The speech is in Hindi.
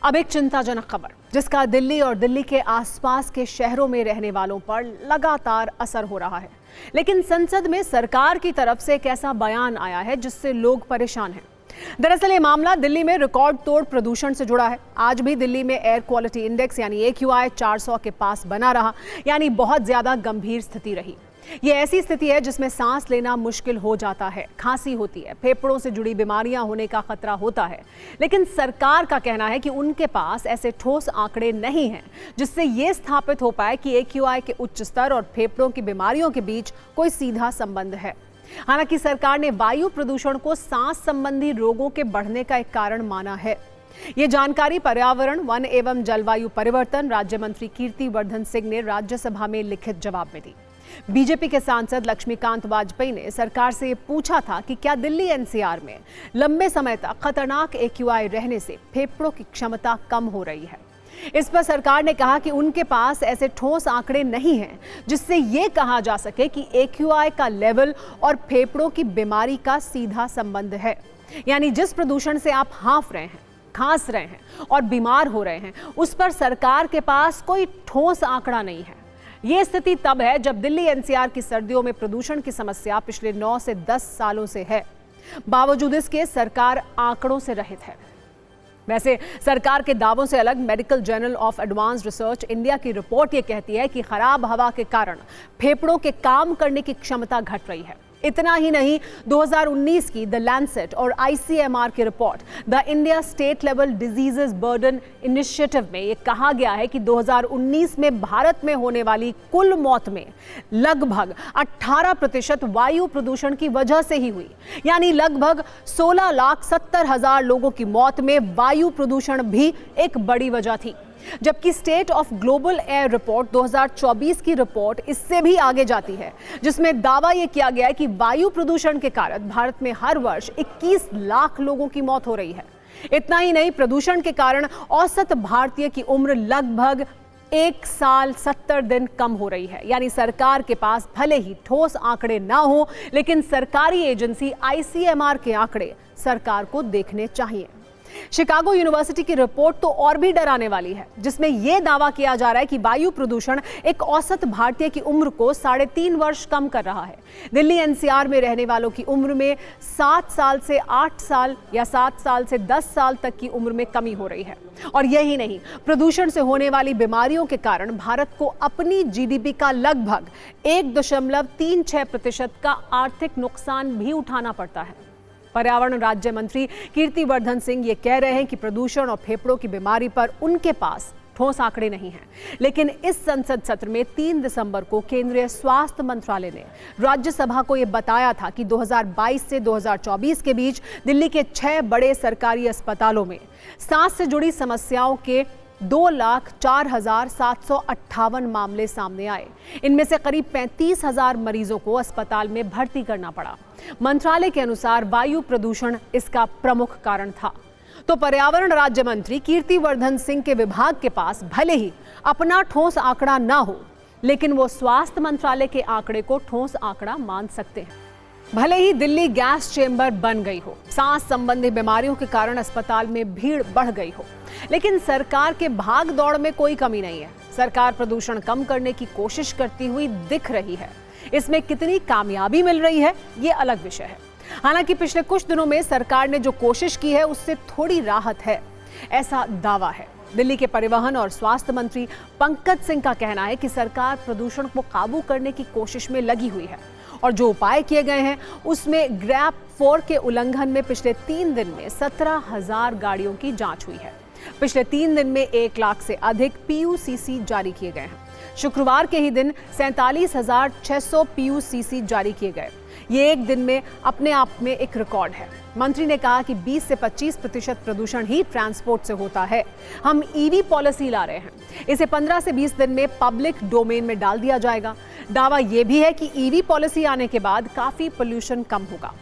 अब एक चिंताजनक खबर जिसका दिल्ली और दिल्ली के आसपास के शहरों में रहने वालों पर लगातार असर हो रहा है। लेकिन संसद में सरकार की तरफ से एक ऐसा बयान आया है जिससे लोग परेशान हैं। दरअसल ये मामला दिल्ली में रिकॉर्ड तोड़ प्रदूषण से जुड़ा है। आज भी दिल्ली में एयर क्वालिटी इंडेक्स यानी AQI 400 के पास बना रहा, यानी बहुत ज्यादा गंभीर स्थिति रही। ये ऐसी स्थिति है जिसमें सांस लेना मुश्किल हो जाता है, खांसी होती है, फेफड़ों से जुड़ी बीमारियां होने का खतरा होता है। लेकिन सरकार का कहना है कि उनके पास ऐसे ठोस आंकड़े नहीं हैं जिससे ये स्थापित हो पाए कि AQI के उच्च स्तर और फेफड़ों की बीमारियों के बीच कोई सीधा संबंध है। हालांकि सरकार ने वायु प्रदूषण को सांस संबंधी रोगों के बढ़ने का एक कारण माना है। ये जानकारी पर्यावरण, वन एवं जलवायु परिवर्तन राज्य मंत्री कीर्ति वर्धन सिंह ने राज्यसभा में लिखित जवाब में दी। बीजेपी के सांसद लक्ष्मीकांत वाजपेयी ने सरकार से पूछा था कि क्या दिल्ली NCR में लंबे समय तक खतरनाक AQI रहने से फेफड़ों की क्षमता कम हो रही है। इस पर सरकार ने कहा कि उनके पास ऐसे ठोस आंकड़े नहीं हैं जिससे ये कहा जा सके कि AQI का लेवल और फेफड़ों की बीमारी का सीधा संबंध है। यानी जिस प्रदूषण से आप हांफ रहे हैं, खांस रहे हैं और बीमार हो रहे हैं, उस पर सरकार के पास कोई ठोस आंकड़ा नहीं है। ये स्थिति तब है जब दिल्ली NCR की सर्दियों में प्रदूषण की समस्या पिछले 9 से 10 सालों से है। बावजूद इसके सरकार आंकड़ों से रहित है। वैसे सरकार के दावों से अलग medical journal of advanced research India की रिपोर्ट ये कहती है कि खराब हवा के कारण फेफड़ों के काम करने की क्षमता घट रही है। इतना ही नहीं, 2019 की द लैंसेट और ICMR की report the India state level diseases burden initiative में ये कहा गया है कि 2019 में भारत में होने वाली कुल मौत में लगभग 18% वायु प्रदूषण की वजह से ही हुई। यानी लगभग 16,70,000 लोगों की मौत में वायु प्रदूषण भी एक बड़ी वजह थी। जबकि state of global air report 2024 की रिपोर्ट इससे भी आगे जाती है, जिसमें दावा यह किया गया है कि वायु प्रदूषण के कारण भारत में हर वर्ष 21 लाख लोगों की मौत हो रही है। इतना ही नहीं, प्रदूषण के कारण औसत भारतीय की उम्र लगभग 1 साल 70 दिन कम हो रही है। यानी सरकार के पास भले ही ठोस आंकड़े ना हो, लेकिन सरकारी एजेंसी ICMR के आंकड़े सरकार को देखने चाहिए। शिकागो यूनिवर्सिटी की रिपोर्ट तो और भी डराने वाली है, जिसमें यह दावा किया जा रहा है कि वायु प्रदूषण एक औसत भारतीय की उम्र को 3.5 वर्ष कम कर रहा है। दिल्ली NCR में रहने वालों की उम्र में 7 साल से 8 साल या 7 साल से 10 साल तक की उम्र में कमी हो रही है। और यही नहीं, प्रदूषण से होने वाली बीमारियों के कारण भारत को अपनी GDP का लगभग 1.36% का आर्थिक नुकसान भी उठाना पड़ता है। पर्यावरण राज्य मंत्री कीर्ति वर्धन सिंह ये कह रहे हैं कि प्रदूषण और फेफड़ों की बीमारी पर उनके पास ठोस आंकड़े नहीं हैं। लेकिन इस संसद सत्र में 3 दिसंबर को केंद्रीय स्वास्थ्य मंत्रालय ने राज्यसभा को ये बताया था कि 2022 से 2024 के बीच दिल्ली के 6 बड़े सरकारी अस्पतालों में सांस से जुड़ी समस्याओं के 2,04,758 मामले सामने आए। इनमें से करीब 35,000 मरीजों को अस्पताल में भर्ती करना पड़ा। मंत्रालय के अनुसार वायु प्रदूषण इसका प्रमुख कारण था। तो पर्यावरण राज्य मंत्री कीर्ति वर्धन सिंह के विभाग के पास भले ही अपना ठोस आंकड़ा ना हो, लेकिन वो स्वास्थ्य मंत्रालय के आंकड़े को ठोस आंकड़ा मान सकते हैं। भले ही दिल्ली गैस चेंबर बन गई हो, सांस संबंधी बीमारियों के कारण अस्पताल में भीड़ बढ़ गई हो, लेकिन सरकार के भाग दौड़ में कोई कमी नहीं है। सरकार प्रदूषण कम करने की कोशिश करती हुई दिख रही है। इसमें कितनी कामयाबी मिल रही है, ये अलग विषय है। हालांकि पिछले कुछ दिनों में सरकार ने जो कोशिश की है उससे थोड़ी राहत है, ऐसा दावा है। दिल्ली के परिवहन और स्वास्थ्य मंत्री पंकज सिंह का कहना है कि सरकार प्रदूषण को काबू करने की कोशिश में लगी हुई है और जो उपाय किए गए हैं उसमें ग्रैप 4 के उल्लंघन में पिछले 3 दिन में 17,000 गाड़ियों की जांच हुई है। पिछले 3 दिन में 1 लाख से अधिक PUCC जारी किए गए हैं। शुक्रवार के ही दिन 47,600 PUCC जारी किए गए। ये एक दिन में अपने आप में एक रिकॉर्ड है। मंत्री ने कहा कि 20 से 25% प्रदूषण ही ट्रांसपोर्ट से होता है। हम EV पॉलिसी ला रहे हैं। इसे 15 से 20 दिन में पब्लिक डोमेन में डाल दिया जाएगा। दावा यह भी है कि EV पॉलिसी आने के बाद काफी पोल्यूशन कम होगा।